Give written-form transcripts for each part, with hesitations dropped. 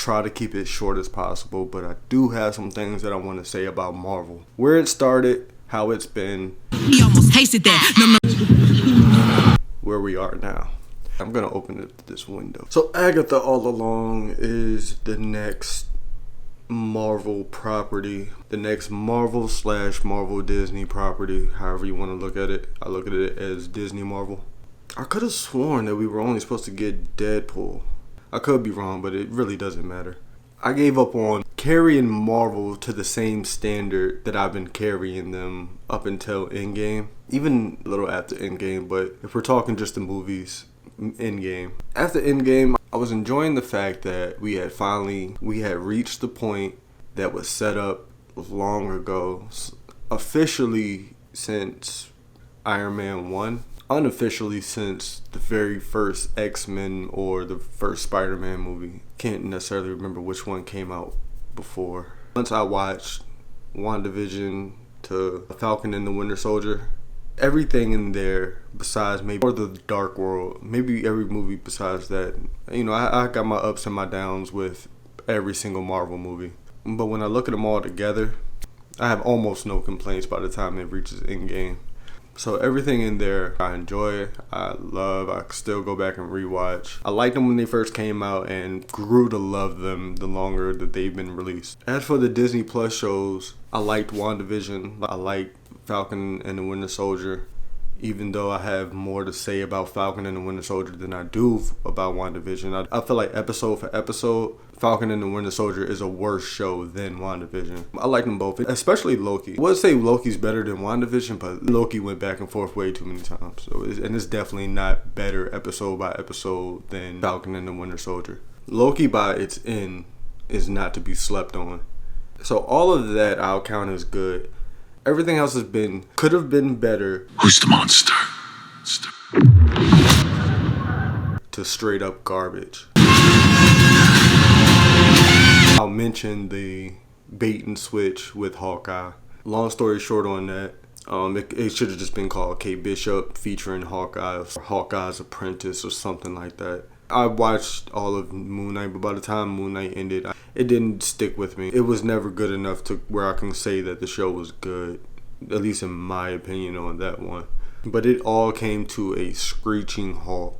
try to keep it short as possible, but I do have some things that I want to say about Marvel. Where it started, how it's been, He almost tasted that. where we are now. I'm gonna open this window. So Agatha all along is the next Marvel property, the next Marvel / Marvel Disney property, however you want to look at it. I look at it as Disney Marvel. I could have sworn that we were only supposed to get Deadpool. I could be wrong, but it really doesn't matter. I gave up on carrying Marvel to the same standard that I've been carrying them up until Endgame, even a little after Endgame, but if we're talking just the movies, Endgame. After Endgame, I was enjoying the fact that we had reached the point that was set up long ago, officially since Iron Man 1, unofficially since the very first X-Men or the first Spider-Man movie. Can't necessarily remember which one came out before. Once I watched WandaVision to Falcon and the Winter Soldier, everything in there besides maybe or the Dark World, maybe every movie besides that, I got my ups and my downs with every single Marvel movie. But when I look at them all together, I have almost no complaints by the time it reaches Endgame. So everything in there, I enjoy, I love, I still go back and rewatch. I liked them when they first came out and grew to love them the longer that they've been released. As for the Disney Plus shows, I liked WandaVision, I liked Falcon and the Winter Soldier, even though I have more to say about Falcon and the Winter Soldier than I do about WandaVision. I feel like episode for episode, Falcon and the Winter Soldier is a worse show than WandaVision. I like them both, especially Loki. I would say Loki's better than WandaVision, but Loki went back and forth way too many times. And it's definitely not better episode by episode than Falcon and the Winter Soldier. Loki by its end is not to be slept on. So all of that I'll count as good. Everything else could have been better. Who's the monster? To straight up garbage. I'll mention the bait and switch with Hawkeye. Long story short on that, it should have just been called Kate Bishop featuring Hawkeye or Hawkeye's Apprentice or something like that. I watched all of Moon Knight, but by the time Moon Knight ended, it didn't stick with me. It was never good enough to where I can say that the show was good, at least in my opinion on that one. But it all came to a screeching halt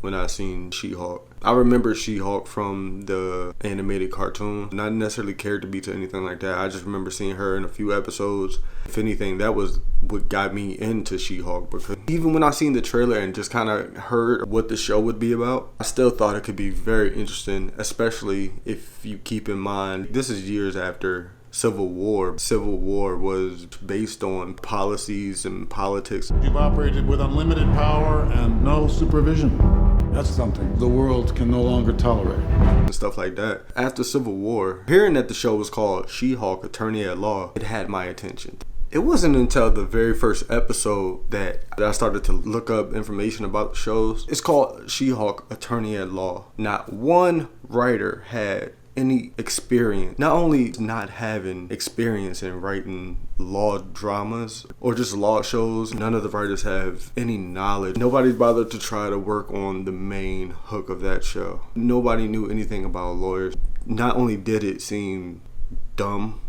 when I seen She-Hulk. I remember She-Hulk from the animated cartoon. Not necessarily cared to be to anything like that. I just remember seeing her in a few episodes. If anything, that was what got me into She-Hulk, because even when I seen the trailer and just kind of heard what the show would be about, I still thought it could be very interesting, especially if you keep in mind this is years after Civil War. Civil War was based on policies and politics. You've operated with unlimited power and no supervision. That's something the world can no longer tolerate. And stuff like that. After Civil War, hearing that the show was called She-Hulk Attorney at Law, it had my attention. It wasn't until the very first episode that I started to look up information about the shows. It's called She-Hulk Attorney at Law. Not one writer had any experience, not only not having experience in writing law dramas or just law shows, none of the writers have any knowledge. Nobody bothered to try to work on the main hook of that show. Nobody knew anything about lawyers. Not only did it seem dumb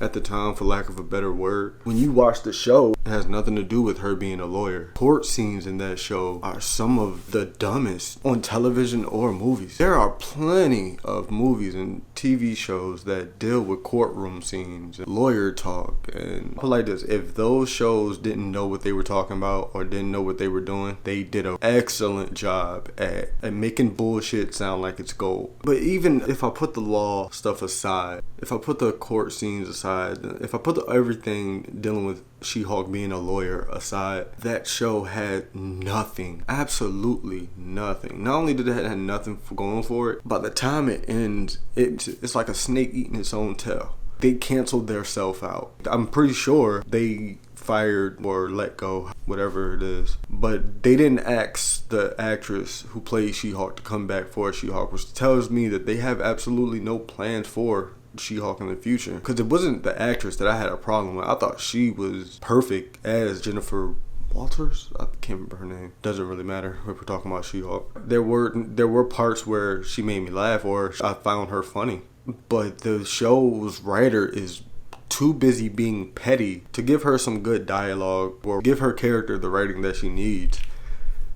at the time, for lack of a better word, when you watch the show, it has nothing to do with her being a lawyer. Court scenes in that show are some of the dumbest on television or movies. There are plenty of movies and TV shows that deal with courtroom scenes and lawyer talk, and put like this, if those shows didn't know what they were talking about or didn't know what they were doing, they did an excellent job at making bullshit sound like it's gold. But even if I put the law stuff aside, if I put the court scenes aside, if I put everything dealing with She-Hulk being a lawyer aside, that show had nothing, absolutely nothing. Not only did it have nothing going for it, by the time it ends, it's like a snake eating its own tail. They canceled their self out. I'm pretty sure they fired or let go, whatever it is, but they didn't ask the actress who played She-Hulk to come back for She-Hulk, which tells me that they have absolutely no plans for She-Hulk in the future, because it wasn't the actress that I had a problem with. I thought she was perfect as Jennifer Walters? I can't remember her name. Doesn't really matter if we're talking about She-Hulk. There were parts where she made me laugh or I found her funny. But the show's writer is too busy being petty to give her some good dialogue or give her character the writing that she needs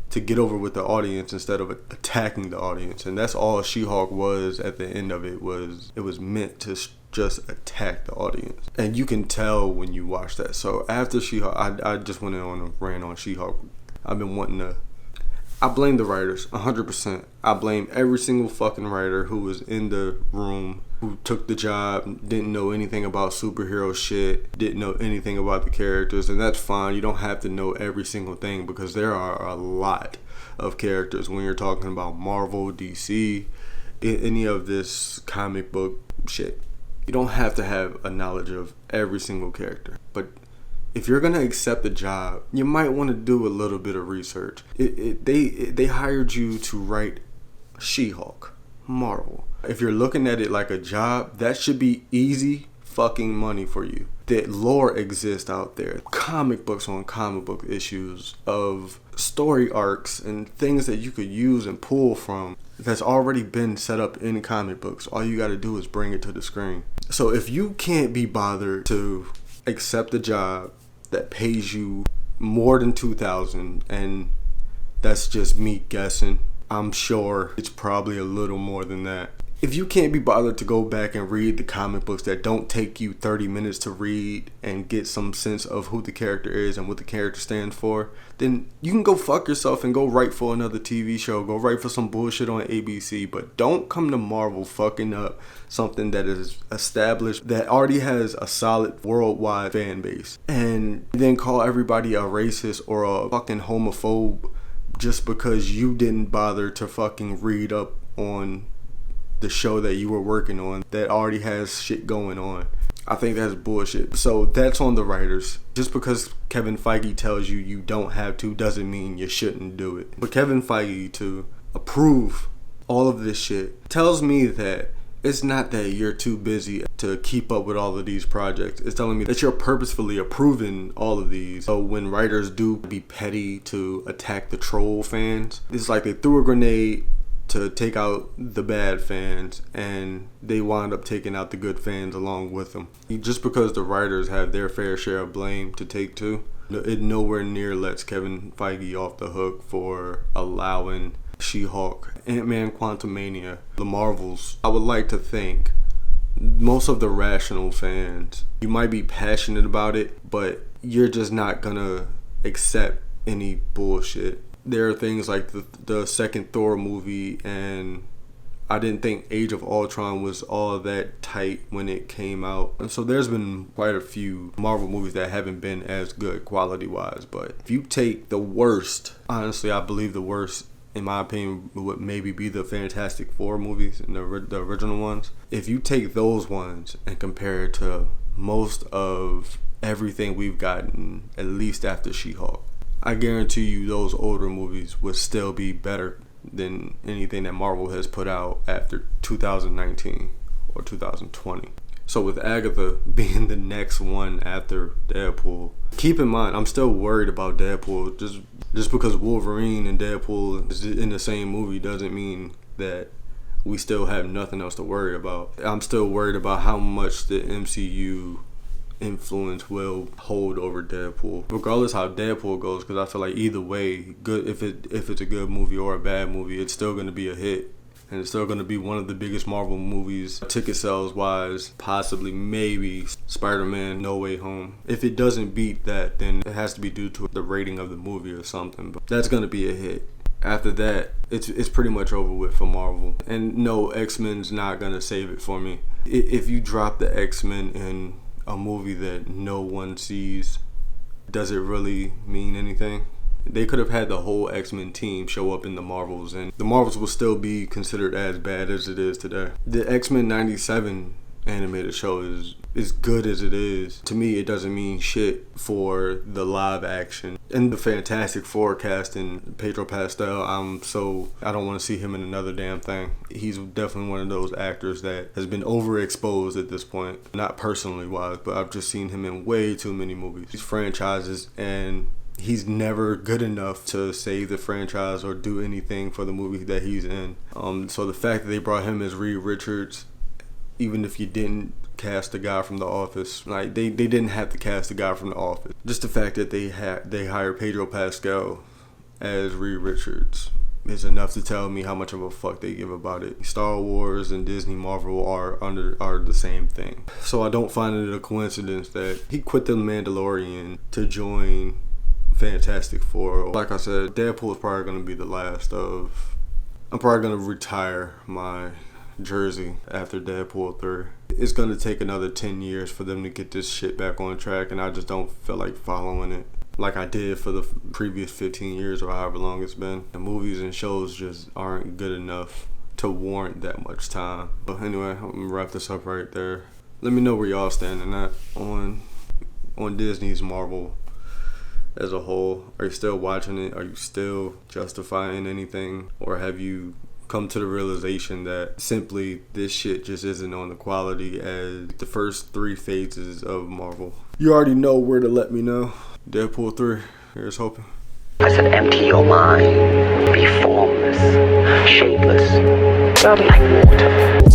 to get over with the audience instead of attacking the audience. And that's all She-Hulk was at the end of it. It was meant to just attack the audience. And you can tell when you watch that. So after She-Hulk, I just went on a rant on She-Hulk. I've been wanting to... I blame the writers 100%. I blame every single fucking writer who was in the room, who took the job, didn't know anything about superhero shit, didn't know anything about the characters, and that's fine. You don't have to know every single thing because there are a lot of characters when you're talking about Marvel, DC, any of this comic book shit. You don't have to have a knowledge of every single character, but if you're gonna accept the job, you might want to do a little bit of research. They hired you to write She-Hulk, Marvel. If you're looking at it like a job, that should be easy fucking money for you. That lore exists out there. Comic books on comic book issues of story arcs and things that you could use and pull from that's already been set up in comic books. All you gotta do is bring it to the screen. So if you can't be bothered to accept a job that pays you more than $2,000, and that's just me guessing, I'm sure it's probably a little more than that. If you can't be bothered to go back and read the comic books that don't take you 30 minutes to read and get some sense of who the character is and what the character stands for, then you can go fuck yourself and go write for another TV show, go write for some bullshit on ABC, but don't come to Marvel fucking up something that is established, that already has a solid worldwide fan base, and then call everybody a racist or a fucking homophobe just because you didn't bother to fucking read up on the show that you were working on that already has shit going on. I think that's bullshit. So that's on the writers. Just because Kevin Feige tells you you don't have to doesn't mean you shouldn't do it. But Kevin Feige to approve all of this shit tells me that it's not that you're too busy to keep up with all of these projects. It's telling me that you're purposefully approving all of these. So when writers do be petty to attack the troll fans, it's like they threw a grenade to take out the bad fans, and they wind up taking out the good fans along with them. Just because the writers have their fair share of blame to take too, it nowhere near lets Kevin Feige off the hook for allowing She-Hulk, Ant-Man Quantumania, the Marvels. I would like to think most of the rational fans, you might be passionate about it, but you're just not gonna accept any bullshit. There are things like the second Thor movie, and I didn't think Age of Ultron was all that tight when it came out. And so there's been quite a few Marvel movies that haven't been as good quality-wise. But if you take the worst, honestly, I believe the worst, in my opinion, would maybe be the Fantastic Four movies and the original ones. If you take those ones and compare it to most of everything we've gotten, at least after She-Hulk, I guarantee you those older movies would still be better than anything that Marvel has put out after 2019 or 2020. So with Agatha being the next one after Deadpool, keep in mind, I'm still worried about Deadpool. Just because Wolverine and Deadpool is in the same movie doesn't mean that we still have nothing else to worry about. I'm still worried about how much the MCU influence will hold over Deadpool, regardless how Deadpool goes, because I feel like either way, good, if it's a good movie or a bad movie, it's still going to be a hit, and it's still going to be one of the biggest Marvel movies ticket sales wise, possibly maybe Spider-Man No Way Home. If it doesn't beat that, then it has to be due to the rating of the movie or something, but that's going to be a hit. After that, it's pretty much over with for Marvel, and no, X-Men's not going to save it for me. If you drop the X-Men in a movie that no one sees, does it really mean anything? They could have had the whole X-Men team show up in the Marvels, and the Marvels will still be considered as bad as it is today. The X-Men 97 animated show is as good as it is. To me, it doesn't mean shit for the live action. And the Fantastic Four casting, Pedro Pascal, I don't want to see him in another damn thing. He's definitely one of those actors that has been overexposed at this point. Not personally wise, but I've just seen him in way too many movies, these franchises, and he's never good enough to save the franchise or do anything for the movie that he's in. So the fact that they brought him as Reed Richards, even if you didn't cast the guy from The Office, like they didn't have to cast the guy from The Office. Just the fact that they hired Pedro Pascal as Reed Richards is enough to tell me how much of a fuck they give about it. Star Wars and Disney Marvel are the same thing. So I don't find it a coincidence that he quit The Mandalorian to join Fantastic Four. Like I said, Deadpool is probably going to be the last of... I'm probably going to retire my jersey after Deadpool 3. It's going to take another 10 years for them to get this shit back on track, and I just don't feel like following it like I did for the previous 15 years or however long it's been. The movies and shows just aren't good enough to warrant that much time. But anyway, I'm gonna wrap this up right there. Let me know where y'all standing at on Disney's Marvel as a whole. Are you still watching it? Are you still justifying anything? Or have you come to the realization that simply this shit just isn't on the quality as the first 3 phases of Marvel? You already know where to let me know. Deadpool 3, here's hoping. I said empty your mind, be formless, shapeless, like water.